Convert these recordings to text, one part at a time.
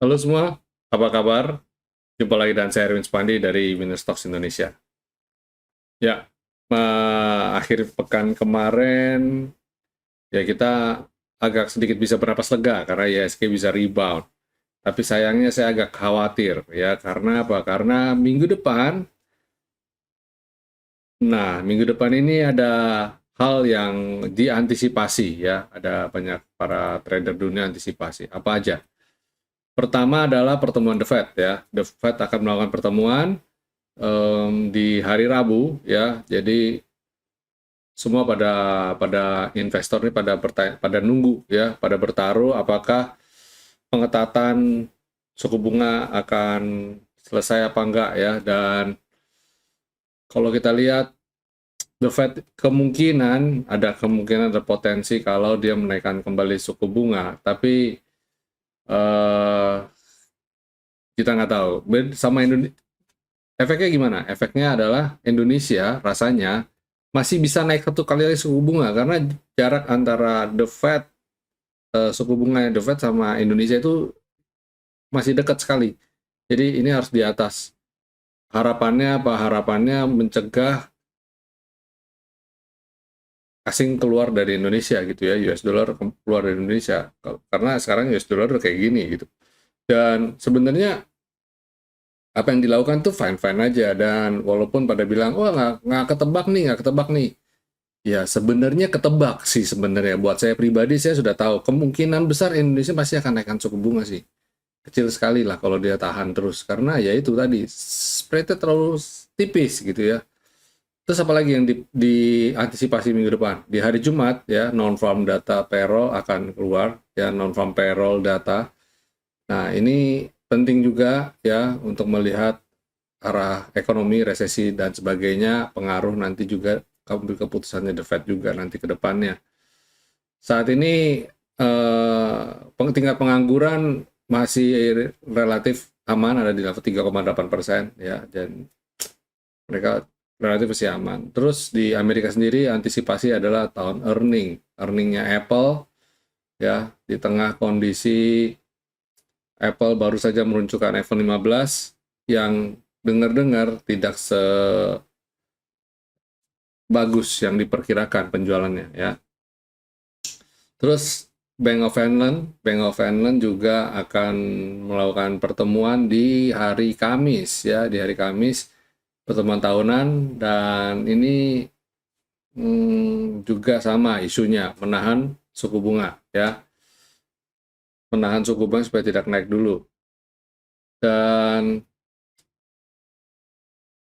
Halo semua, apa kabar? Jumpa lagi dengan saya Erwin Spandi dari Winner Stocks Indonesia. Ya, akhir pekan kemarin ya kita agak sedikit bisa bernapas lega karena IHSG bisa rebound. Tapi sayangnya saya agak khawatir ya karena apa? Karena minggu depan ini ada hal yang diantisipasi ya, ada banyak para trader dunia antisipasi. Apa aja? Pertama adalah pertemuan The Fed ya. The Fed akan melakukan pertemuan di hari Rabu ya. Jadi semua pada investor ini pada nunggu ya, pada bertaruh apakah pengetatan suku bunga akan selesai apa enggak ya. Dan kalau kita lihat The Fed ada potensi kalau dia menaikkan kembali suku bunga, tapi eh, kita nggak tahu. Sama Indonesia, efeknya gimana? Efeknya adalah Indonesia rasanya masih bisa naik satu kali lagi suku bunga karena jarak antara the Fed suku bunga The Fed sama Indonesia itu masih dekat sekali. Jadi ini harus di atas. Harapannya apa? Harapannya mencegah asing keluar dari Indonesia gitu ya, US dollar keluar dari Indonesia. Karena sekarang US dollar udah kayak gini gitu. Dan sebenarnya apa yang dilakukan tuh fine-fine aja, dan walaupun pada bilang, wah nggak ketebak nih, nggak ketebak nih. Ya, sebenarnya ketebak sih sebenarnya. Buat saya pribadi, saya sudah tahu kemungkinan besar Indonesia pasti akan naikkan suku bunga sih. Kecil sekali lah kalau dia tahan terus. Karena ya itu tadi, spreadnya terlalu tipis gitu ya. Terus apa lagi yang diantisipasi minggu depan? Di hari Jumat ya, non-farm data payroll akan keluar, ya non-farm payroll data. Nah, ini penting juga ya untuk melihat arah ekonomi, resesi, dan sebagainya, pengaruh nanti juga ambil keputusannya The Fed juga nanti ke depannya. Saat ini tingkat pengangguran masih relatif aman, ada di level 3,8% ya, dan mereka relatif masih aman. Terus di Amerika sendiri antisipasi adalah tahun earningnya Apple ya, di tengah kondisi Apple baru saja meluncurkan iPhone 15 yang dengar-dengar tidak sebagus yang diperkirakan penjualannya ya. Terus Bank of England juga akan melakukan pertemuan di hari Kamis ya, di hari Kamis pertemuan tahunan, dan ini juga sama isunya, menahan suku bunga ya, menahan suku bunga supaya tidak naik dulu. Dan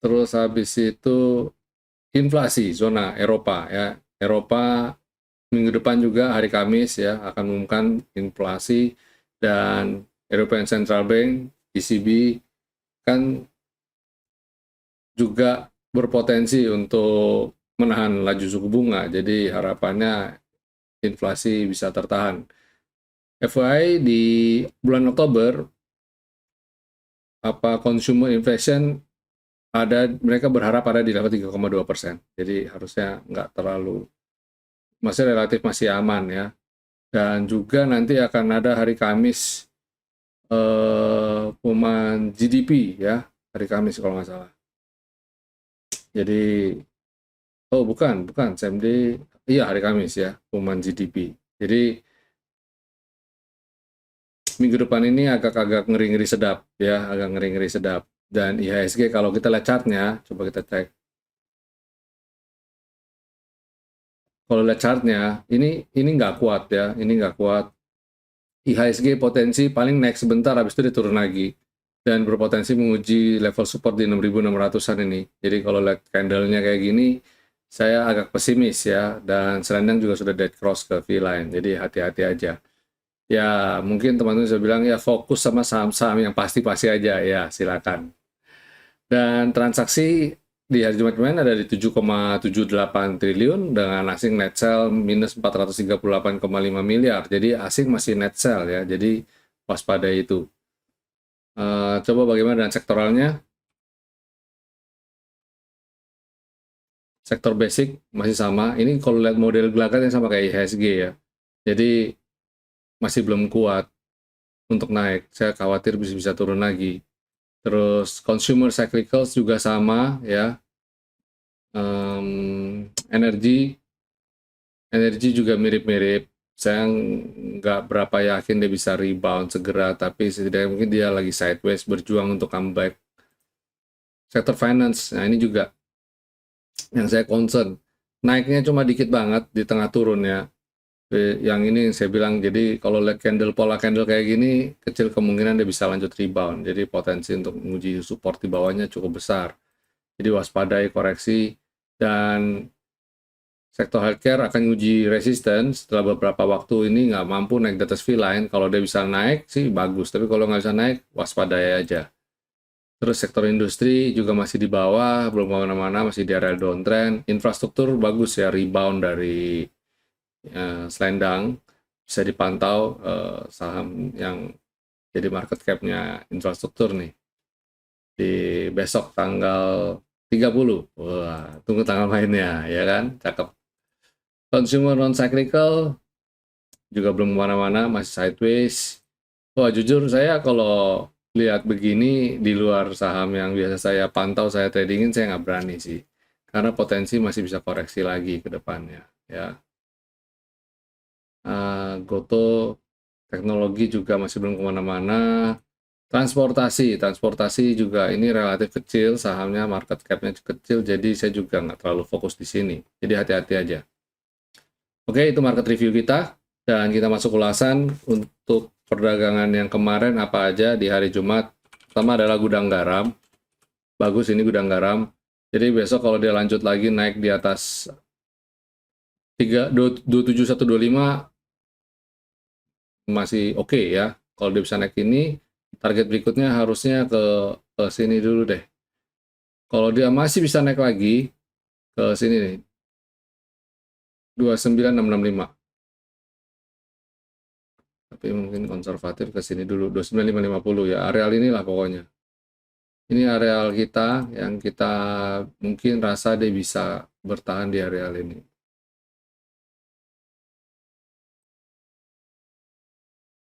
terus habis itu inflasi zona Eropa ya. Eropa minggu depan juga hari Kamis ya akan mengumumkan inflasi, dan European Central Bank ECB kan juga berpotensi untuk menahan laju suku bunga. Jadi harapannya inflasi bisa tertahan. FYI di bulan Oktober consumer inflation mereka berharap ada di level 3,2%. Jadi harusnya nggak terlalu, masih relatif masih aman ya. Dan juga nanti akan ada hari Kamis pengumuman GDP ya, hari Kamis kalau nggak salah. Jadi bukan same day, iya hari Kamis ya pengumuman GDP. Jadi minggu depan ini agak-agak ngeri-ngeri sedap ya, agak ngeri-ngeri sedap. Dan IHSG kalau kita lihat chartnya, coba kita cek. Kalau lihat chartnya, ini nggak kuat ya, ini nggak kuat. IHSG potensi paling naik sebentar, habis itu dia turun lagi. Dan berpotensi menguji level support di 6.600-an ini. Jadi kalau lihat candle-nya kayak gini, saya agak pesimis ya. Dan selendang juga sudah dead cross ke V-line, jadi hati-hati aja. Ya, mungkin teman-teman bisa bilang ya fokus sama saham-saham yang pasti-pasti aja, ya silakan. Dan transaksi di hari Jumat kemarin ada di 7,78 triliun dengan asing net sell minus 438,5 miliar. Jadi asing masih net sell ya, jadi waspada itu. Coba bagaimana dengan sektoralnya? Sektor basic masih sama. Ini kalau lihat model gelagatnya sama kayak IHSG ya. Jadi masih belum kuat. untuk naik. Saya khawatir bisa turun lagi. Terus consumer cyclicals juga sama ya. Energi juga mirip-mirip. Saya nggak berapa yakin dia bisa rebound segera, tapi setidaknya mungkin dia lagi sideways berjuang untuk comeback. Sektor finance, nah ini juga yang saya concern. Naiknya cuma dikit banget di tengah turunnya. Yang ini yang saya bilang, jadi kalau lihat pola candle kayak gini, kecil kemungkinan dia bisa lanjut rebound. Jadi potensi untuk menguji support di bawahnya cukup besar. Jadi waspadai koreksi, dan sektor healthcare akan uji resistance setelah beberapa waktu ini nggak mampu naik di atas V-line. Kalau dia bisa naik sih bagus, tapi kalau nggak bisa naik, waspadai aja. Terus sektor industri juga masih di bawah, belum kemana-mana, masih di area downtrend. Infrastruktur bagus ya, rebound dari selendang, bisa dipantau saham yang jadi market cap-nya infrastruktur nih. Di besok tanggal 30. Wah, tunggu tanggal mainnya, ya kan? Cakep. Consumer non-cyclical juga belum kemana-mana, masih sideways. Wah, jujur saya kalau lihat begini di luar saham yang biasa saya pantau, saya tradingin, saya nggak berani sih. Karena potensi masih bisa koreksi lagi ke depannya. Ya. Goto, teknologi juga masih belum kemana-mana. Transportasi juga ini relatif kecil, sahamnya market cap-nya kecil, jadi saya juga nggak terlalu fokus di sini. Jadi hati-hati aja. Oke, itu market review kita. Dan kita masuk ulasan untuk perdagangan yang kemarin apa aja di hari Jumat. Pertama adalah gudang garam. Bagus ini gudang garam. Jadi besok kalau dia lanjut lagi naik di atas 27125 masih oke ya. Kalau dia bisa naik ini, target berikutnya harusnya ke sini dulu deh. Kalau dia masih bisa naik lagi ke sini nih, 29665. Tapi mungkin konservatif ke sini dulu, 29550 ya. Areal inilah pokoknya. Ini areal kita yang kita mungkin rasa dia bisa bertahan di areal ini.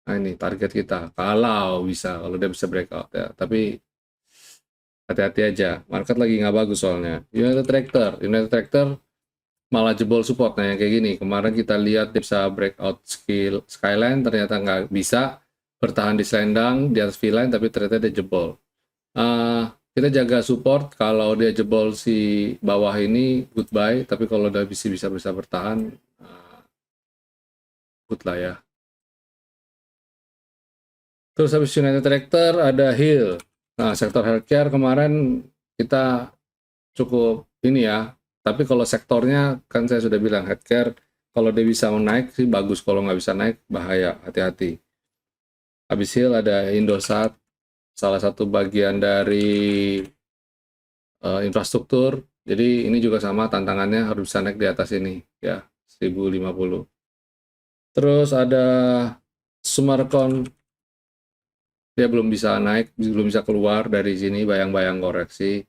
Nah ini target kita, kalau dia bisa breakout ya. Tapi hati-hati aja, market lagi nggak bagus soalnya. United Tractor malah jebol support. Nah yang kayak gini, kemarin kita lihat dia bisa breakout skyline, ternyata nggak bisa bertahan di selendang di atas V-line, tapi ternyata dia jebol. Kita jaga support, kalau dia jebol si bawah ini goodbye, tapi kalau udah bisa bertahan, good lah ya. Terus habis United Tractor ada Hill. Nah, sektor healthcare kemarin kita cukup ini ya, tapi kalau sektornya kan saya sudah bilang healthcare, kalau dia bisa naik sih bagus, kalau nggak bisa naik bahaya, hati-hati. Habis Hill ada Indosat, salah satu bagian dari infrastruktur. Jadi ini juga sama, tantangannya harus bisa naik di atas ini ya, 1050. Terus ada Sumarkon, dia belum bisa naik, belum bisa keluar dari sini, bayang-bayang koreksi.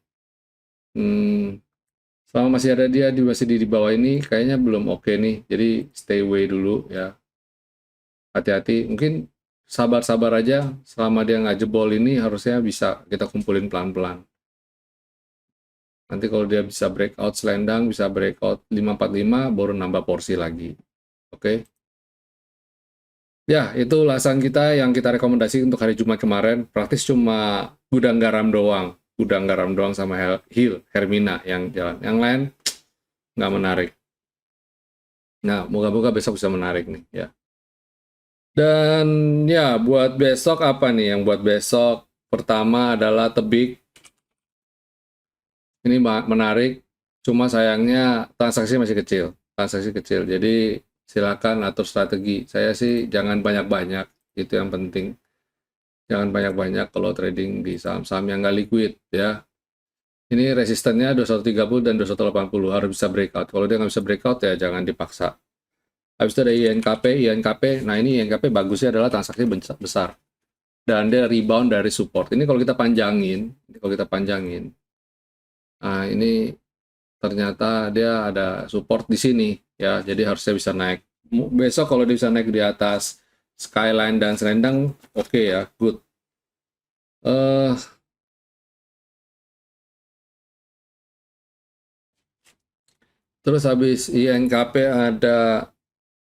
Selama masih ada dia masih di bawah ini, kayaknya belum oke nih. Jadi stay away dulu ya. Hati-hati, mungkin sabar-sabar aja. Selama dia nggak jebol ini, harusnya bisa kita kumpulin pelan-pelan. Nanti kalau dia bisa breakout selendang, bisa breakout 545, baru nambah porsi lagi. Oke. Ya, itu ulasan kita yang kita rekomendasi untuk hari Jumat kemarin. Praktis cuma gudang garam doang. Gudang garam doang sama Hill, Hermina yang jalan. Yang lain nggak menarik. Nah, moga-moga besok bisa menarik nih ya. Dan ya, buat besok apa nih yang buat besok? Pertama adalah Tebik. Ini menarik, cuma sayangnya transaksi masih kecil. Transaksi kecil, jadi silakan atur strategi. Saya sih jangan banyak-banyak, itu yang penting. Jangan banyak-banyak kalau trading di saham-saham yang nggak liquid ya. Ini resistennya 2130 dan 2180, harus bisa breakout. Kalau dia nggak bisa breakout ya jangan dipaksa. Habis itu ada INKP. Nah ini INKP bagusnya adalah transaksi besar. Dan dia rebound dari support. Ini kalau kita panjangin, nah ini ternyata dia ada support di sini ya, jadi harusnya bisa naik. Besok kalau dia bisa naik di atas Skyline dan selendang oke ya, good. Eh terus habis INKP ada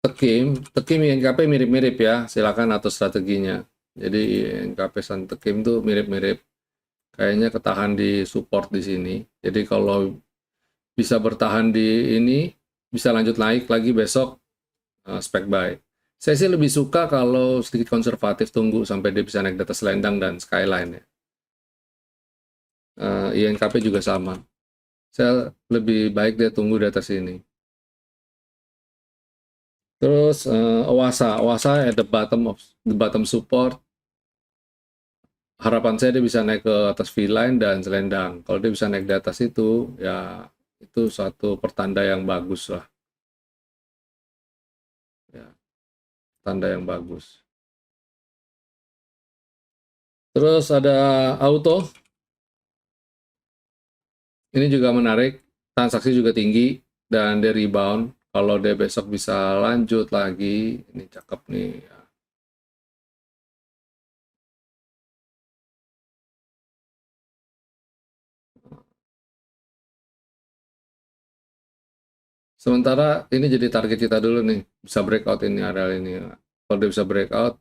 Tekim INKP mirip-mirip ya, silakan atur strateginya. Jadi INKP dan Tekim tuh mirip-mirip, kayaknya ketahan di support di sini. Jadi kalau bisa bertahan di ini, bisa lanjut naik lagi besok, spek buy. Saya sih lebih suka kalau sedikit konservatif, tunggu sampai dia bisa naik di atas selendang dan skyline ya. INKP juga sama. Saya lebih baik dia tunggu di atas ini. Terus Owasa at the bottom support. Harapan saya dia bisa naik ke atas V-line dan selendang. Kalau dia bisa naik di atas itu, ya itu suatu pertanda yang bagus lah. Ya, tanda yang bagus. Terus ada auto. Ini juga menarik. Transaksi juga tinggi dan dia rebound. Kalau dia besok bisa lanjut lagi, ini cakep nih. Sementara ini jadi target kita dulu nih, bisa breakout ini area ini. Kalau dia bisa breakout,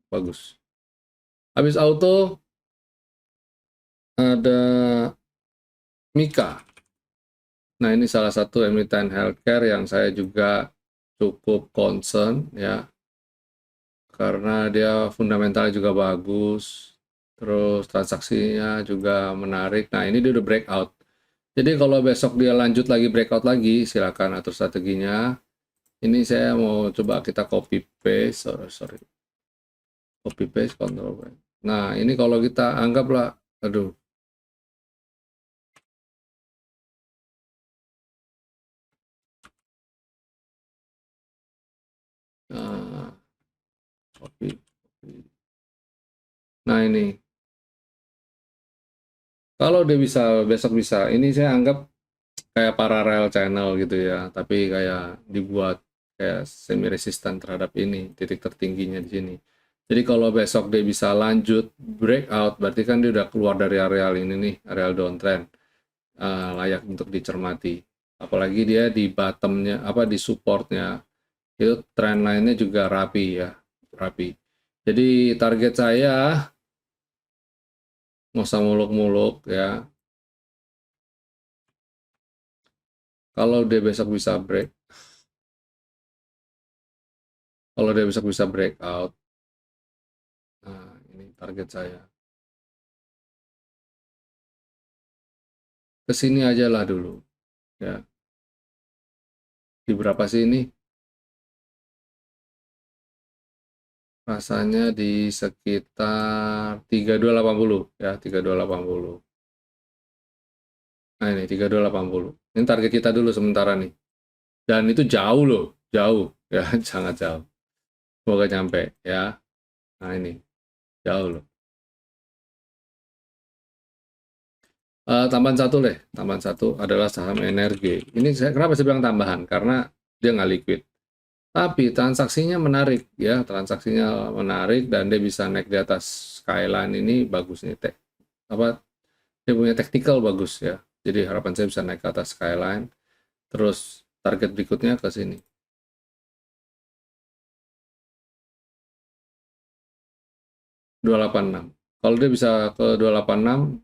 bagus. Habis auto ada Mika. Nah, ini salah satu emiten healthcare yang saya juga cukup concern ya, karena dia fundamentalnya juga bagus, terus transaksinya juga menarik. Nah, ini dia udah breakout. Jadi kalau besok dia lanjut lagi breakout lagi, silakan atur strateginya. Ini saya mau coba kita copy paste, sorry. Copy paste, control V. Nah, ini kalau kita anggaplah, aduh, nah, copy. Nah, ini kalau dia bisa besok bisa, ini saya anggap kayak parallel channel gitu ya, tapi kayak dibuat kayak semi resistan terhadap ini, titik tertingginya di sini. Jadi kalau besok dia bisa lanjut breakout, berarti kan dia udah keluar dari areal ini nih, areal downtrend, layak untuk dicermati. Apalagi dia di bottomnya, apa di supportnya, itu trend lainnya juga rapi ya, rapi. Jadi target saya nggak usah muluk-muluk ya. Kalau dia besok bisa kalau dia besok bisa breakout, nah ini target saya. Kesini aja lah dulu ya. Di berapa sih ini? Rasanya di sekitar 3280 ya, 3280. Nah ini 3280. Ini target kita dulu sementara nih. Dan itu jauh loh, jauh ya, sangat jauh. Semoga nyampe ya. Nah ini jauh loh. Tambahan satu deh, tambahan satu adalah saham energi. Ini saya kenapa saya bilang tambahan? Karena dia nggak liquid. Tapi transaksinya menarik ya, transaksinya menarik dan dia bisa naik di atas skyline ini bagus nih. Apa dia punya tactical bagus ya. Jadi harapan saya bisa naik ke atas skyline. Terus target berikutnya ke sini. 286. Kalau dia bisa ke 286,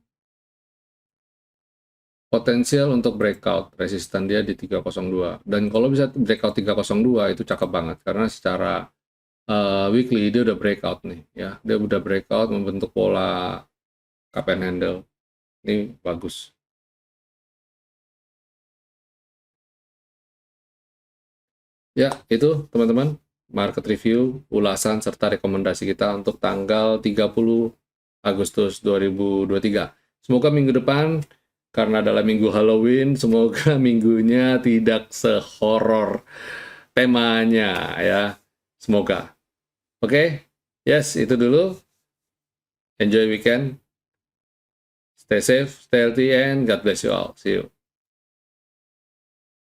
potensial untuk breakout resisten dia di 302. Dan kalau bisa breakout 302 itu cakep banget karena secara weekly dia udah breakout nih ya. Dia udah breakout membentuk pola cup and handle. Ini bagus. Ya, itu teman-teman market review, ulasan serta rekomendasi kita untuk tanggal 30 Agustus 2023. Semoga minggu depan karena adalah minggu Halloween, semoga minggunya tidak sehoror temanya ya. Semoga. Oke, yes, itu dulu. Enjoy weekend. Stay safe, stay healthy, and God bless you all. See you.